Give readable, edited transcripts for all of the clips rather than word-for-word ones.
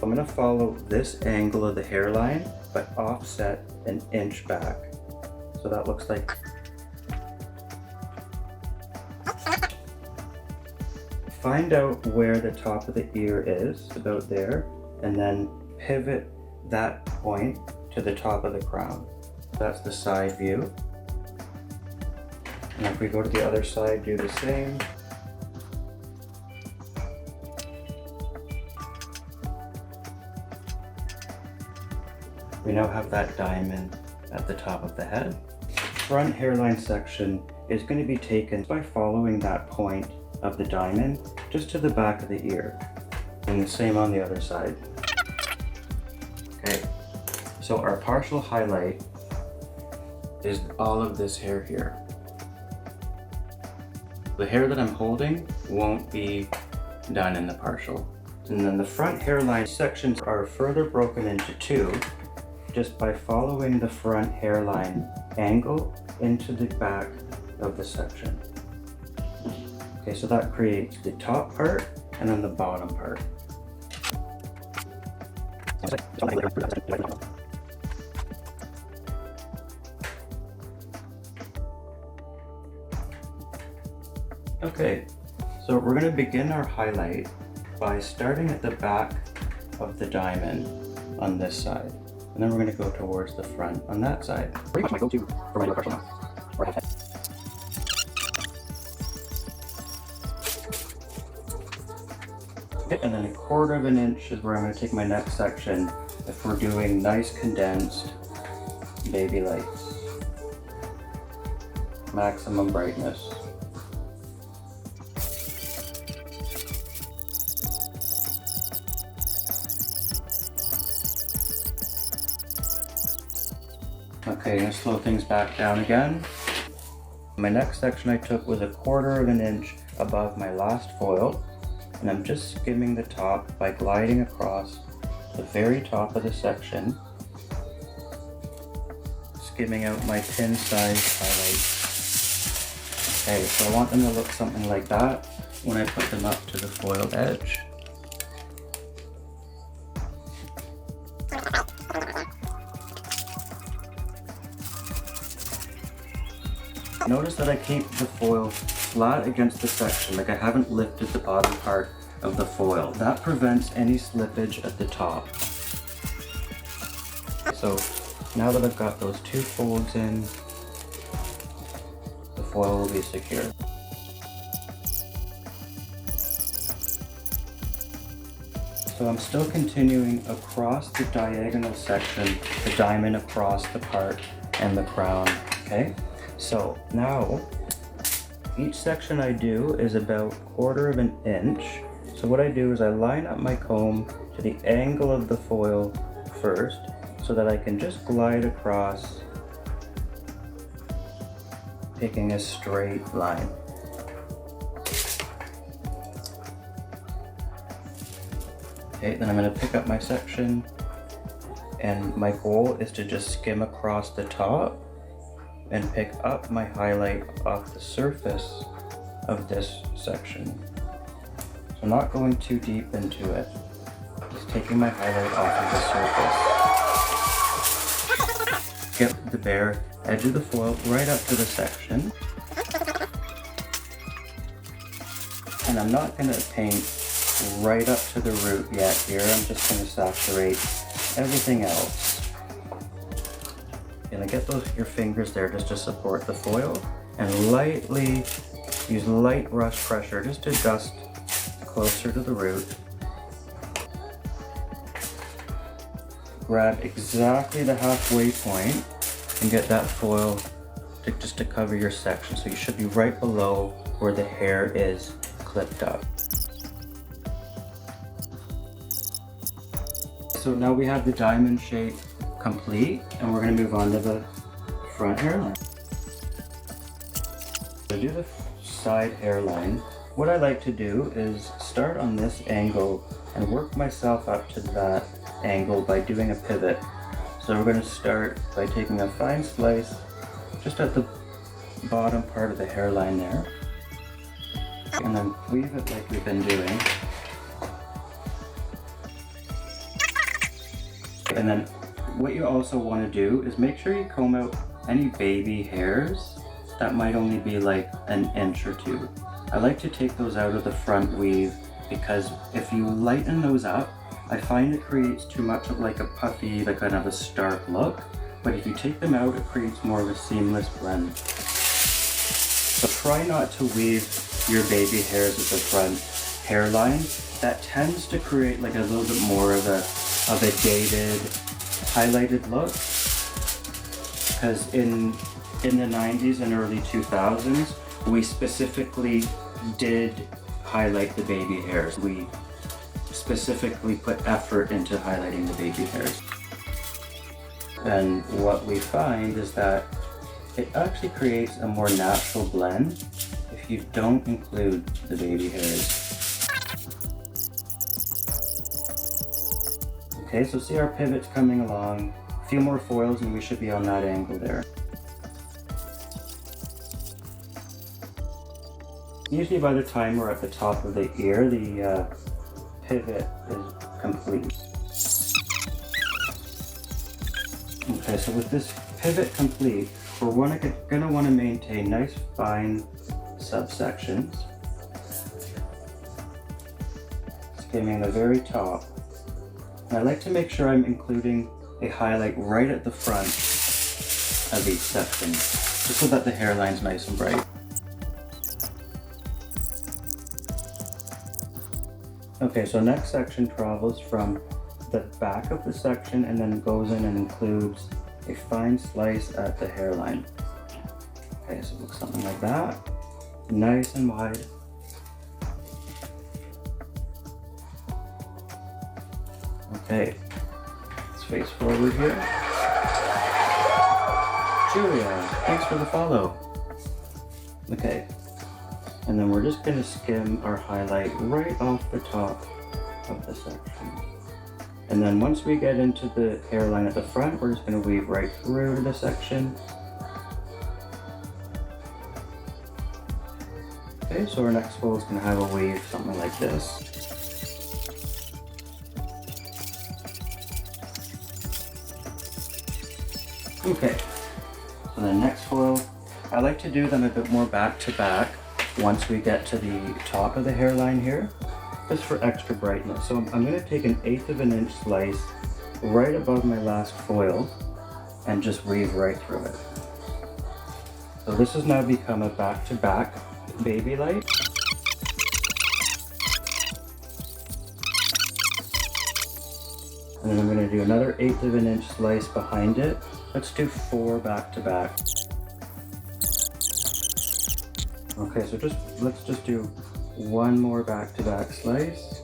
I'm going to follow this angle of the hairline, but offset an inch back. So that looks like. Find out where the top of the ear is, about there, and then pivot that point to the top of the crown. That's the side view. And if we go to the other side, do the same. We now have that diamond at the top of the head. Front hairline section is going to be taken by following that point of the diamond just to the back of the ear. And the same on the other side. Okay, so our partial highlight is all of this hair here. The hair that I'm holding won't be done in the partial. And then the front hairline sections are further broken into two just by following the front hairline angle into the back of the section. Okay, so that creates the top part and then the bottom part. Okay, so we're going to begin our highlight by starting at the back of the diamond on this side. And then we're going to go towards the front on that side. Pretty much my go-to for my partial now. Okay, and then 1/4 of an inch is where I'm going to take my next section if we're doing nice condensed baby lights. Maximum brightness. Okay, I'm going to slow things back down again. My next section I took was 1/4 of an inch above my last foil, and I'm just skimming the top by gliding across the very top of the section, skimming out my pin-sized highlights. Okay, so I want them to look something like that when I put them up to the foiled edge. Notice that I keep the foil flat against the section, like I haven't lifted the bottom part of the foil. That prevents any slippage at the top. So now that I've got those two folds in, the foil will be secure. So I'm still continuing across the diagonal section, the diamond across the part and the crown, okay? So now, each section I do is about 1/4 of an inch. So what I do is I line up my comb to the angle of the foil first, so that I can just glide across, taking a straight line. Okay, then I'm going to pick up my section, and my goal is to just skim across the top and pick up my highlight off the surface of this section. So I'm not going too deep into it, just taking my highlight off of the surface. Get the bare edge of the foil right up to the section. And I'm not going to paint right up to the root yet here, I'm just going to saturate everything else. And get your fingers there just to support the foil, and lightly use light brush pressure just to dust closer to the root. Grab exactly the halfway point and get that foil just to cover your section. So you should be right below where the hair is clipped up. So now we have the diamond shape complete, and we're going to move on to the front hairline. To do the side hairline, what I like to do is start on this angle and work myself up to that angle by doing a pivot. So we're going to start by taking a fine slice just at the bottom part of the hairline there, and then weave it like we've been doing. And then what you also want to do is make sure you comb out any baby hairs that might only be like an inch or two. I like to take those out of the front weave because if you lighten those up, I find it creates too much of like a puffy, like kind of a stark look. But if you take them out, it creates more of a seamless blend. So try not to weave your baby hairs at the front hairline. That tends to create like a little bit more of a dated, highlighted look. Because in the 90s and early 2000s, we specifically did highlight the baby hairs. We specifically put effort into highlighting the baby hairs. And what we find is that it actually creates a more natural blend if you don't include the baby hairs. Okay, so see our pivots coming along. A few more foils and we should be on that angle there. Usually by the time we're at the top of the ear, the pivot is complete. Okay, so with this pivot complete, we're gonna want to maintain nice fine subsections, skimming the very top. And I like to make sure I'm including a highlight right at the front of each section, just so that the hairline's nice and bright. Okay, so next section travels from the back of the section and then goes in and includes a fine slice at the hairline. Okay, so it looks something like that. Nice and wide. Okay, let's face forward here. Julia, thanks for the follow. Okay. And then we're just going to skim our highlight right off the top of the section. And then once we get into the hairline at the front, we're just going to weave right through to the section. Okay, so our next fold is going to have a weave something like this. Okay, so the next foil, I like to do them a bit more back to back. Once we get to the top of the hairline here, just for extra brightness. So I'm going to take an 1/8 of an inch slice right above my last foil and just weave right through it. So this has now become a back-to-back baby light. And then I'm going to do another 1/8 of an inch slice behind it. Let's do 4 back-to-back. Okay, so let's just do one more back-to-back slice,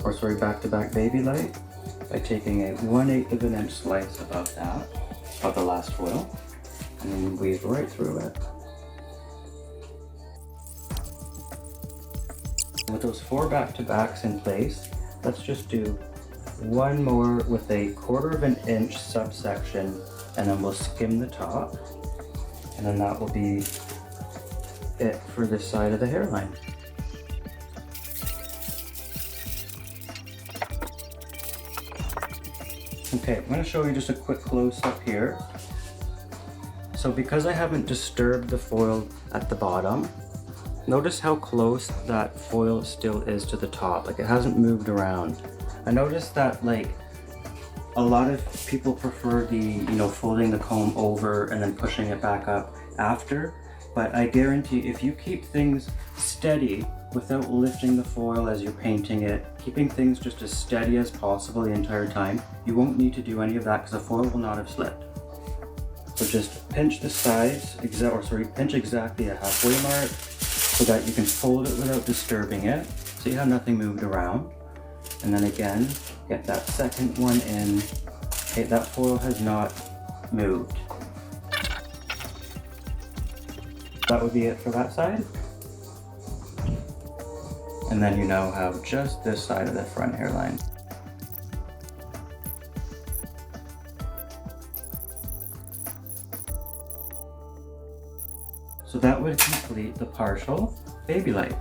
or sorry, back-to-back baby light, by taking a 1/8 of an inch slice above that, of the last foil, and then weave right through it. With those 4 back-to-backs in place, let's just do one more with a 1/4 of an inch subsection, and then we'll skim the top, and then that will be it for this side of the hairline. Okay, I'm going to show you just a quick close-up here. So because I haven't disturbed the foil at the bottom, notice how close that foil still is to the top, like it hasn't moved around. I noticed that like a lot of people prefer the, folding the comb over and then pushing it back up after. But I guarantee if you keep things steady without lifting the foil as you're painting it, keeping things just as steady as possible the entire time, you won't need to do any of that because the foil will not have slipped. So just pinch the sides, pinch exactly a halfway mark so that you can fold it without disturbing it. See how nothing moved around? And then again, get that second one in. Okay, that foil has not moved. That would be it for that side. And then you now have just this side of the front hairline. So that would complete the partial baby light.